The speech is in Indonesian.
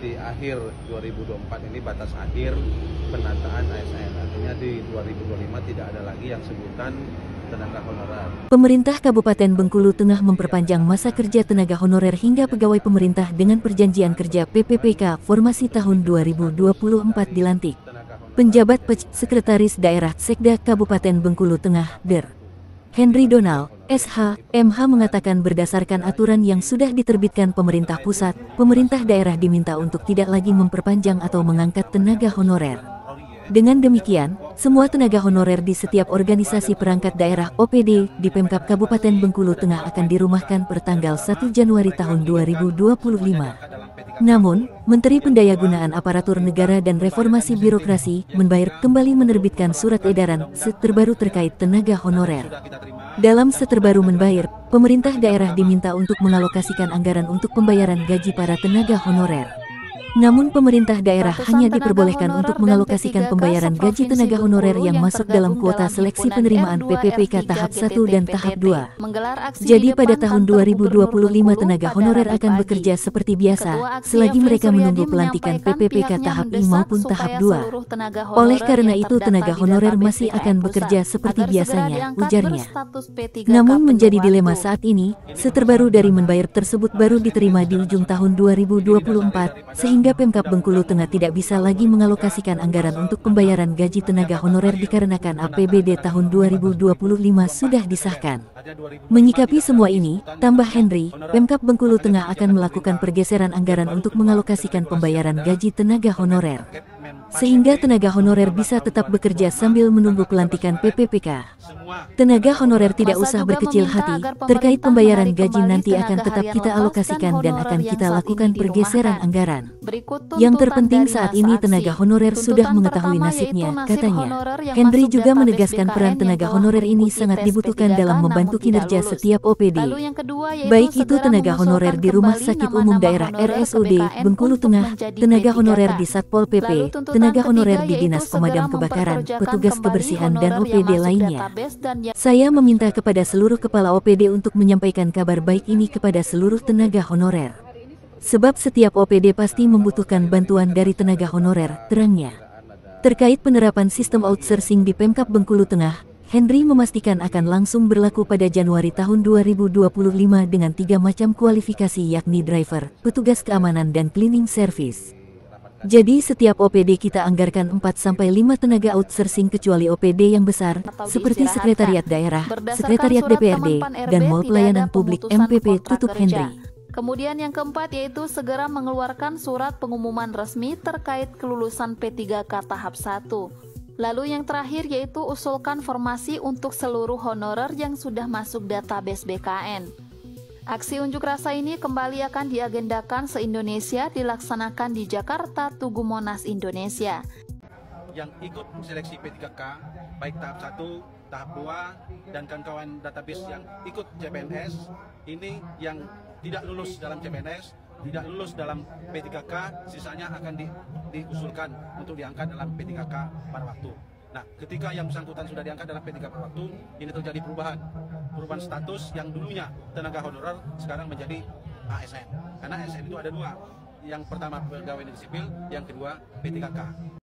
di akhir 2024 ini batas akhir penataan ASN. Artinya di 2025 tidak ada lagi yang sebutan tenaga honorer. Pemerintah Kabupaten Bengkulu Tengah memperpanjang masa kerja tenaga honorer hingga pegawai pemerintah dengan perjanjian kerja PPPK formasi tahun 2024 dilantik. Penjabat Sekretaris Daerah Sekda Kabupaten Bengkulu Tengah, Der. Henry Donald, SH, MH mengatakan berdasarkan aturan yang sudah diterbitkan pemerintah pusat, pemerintah daerah diminta untuk tidak lagi memperpanjang atau mengangkat tenaga honorer. Dengan demikian, semua tenaga honorer di setiap organisasi perangkat daerah OPD di Pemkab Kabupaten Bengkulu Tengah akan dirumahkan per tanggal 1 Januari tahun 2025. Namun, Menteri Pendayagunaan Aparatur Negara dan Reformasi Birokrasi kembali menerbitkan surat edaran terbaru terkait tenaga honorer. Dalam terbaru pemerintah daerah diminta untuk mengalokasikan anggaran untuk pembayaran gaji para tenaga honorer. Namun pemerintah daerah hanya diperbolehkan untuk mengalokasikan pembayaran gaji tenaga honorer yang masuk dalam kuota seleksi penerimaan PPPK tahap 1 dan tahap 2. Jadi pada tahun 2025 tenaga honorer akan bekerja seperti biasa, selagi mereka menunggu pelantikan PPPK tahap I maupun tahap 2. Oleh karena itu tenaga honorer masih akan bekerja seperti biasanya, ujarnya. Namun menjadi dilema saat ini, terbaru dari membayar tersebut baru diterima di ujung tahun 2024, sehingga Pemkab Bengkulu Tengah tidak bisa lagi mengalokasikan anggaran untuk pembayaran gaji tenaga honorer dikarenakan APBD tahun 2025 sudah disahkan. Menyikapi semua ini, tambah Henry, Pemkab Bengkulu Tengah akan melakukan pergeseran anggaran untuk mengalokasikan pembayaran gaji tenaga honorer, sehingga tenaga honorer bisa tetap bekerja sambil menunggu pelantikan PPPK. Tenaga honorer tidak usah berkecil hati, terkait pembayaran gaji nanti akan tetap kita alokasikan dan akan kita lakukan pergeseran anggaran. Yang terpenting saat ini tenaga honorer sudah mengetahui nasibnya, katanya. Henry juga menegaskan peran tenaga honorer ini sangat dibutuhkan dalam membantu kinerja setiap OPD. Baik itu tenaga honorer di Rumah Sakit Umum Daerah RSUD Bengkulu Tengah, tenaga honorer di Satpol PP, tenaga honorer di Dinas Pemadam Kebakaran, petugas kebersihan dan OPD lainnya. Saya meminta kepada seluruh kepala OPD untuk menyampaikan kabar baik ini kepada seluruh tenaga honorer. Sebab setiap OPD pasti membutuhkan bantuan dari tenaga honorer, terangnya. Terkait penerapan sistem outsourcing di Pemkab Bengkulu Tengah, Henry memastikan akan langsung berlaku pada Januari tahun 2025 dengan 3 macam kualifikasi yakni driver, petugas keamanan dan cleaning service. Jadi setiap OPD kita anggarkan 4-5 tenaga outsourcing kecuali OPD yang besar, seperti Sekretariat Daerah, Sekretariat DPRD, dan Mall Pelayanan Publik MPP, tutup Henry. Kemudian yang keempat yaitu segera mengeluarkan surat pengumuman resmi terkait kelulusan P3K tahap 1. Lalu yang terakhir yaitu usulkan formasi untuk seluruh honorer yang sudah masuk database BKN. Aksi unjuk rasa ini kembali akan diagendakan se-Indonesia dilaksanakan di Jakarta, Tugu Monas, Indonesia. Yang ikut seleksi P3K, baik tahap 1, tahap 2, dan kawan-kawan database yang ikut CPNS, ini yang tidak lulus dalam CPNS, tidak lulus dalam P3K, sisanya akan diusulkan untuk diangkat dalam P3K pada waktu. Nah, ketika yang bersangkutan sudah diangkat dalam P3K pada waktu, ini terjadi perubahan status yang dulunya tenaga honorer sekarang menjadi ASN. Karena ASN itu ada 2, yang pertama pegawai negeri sipil, yang kedua P3K.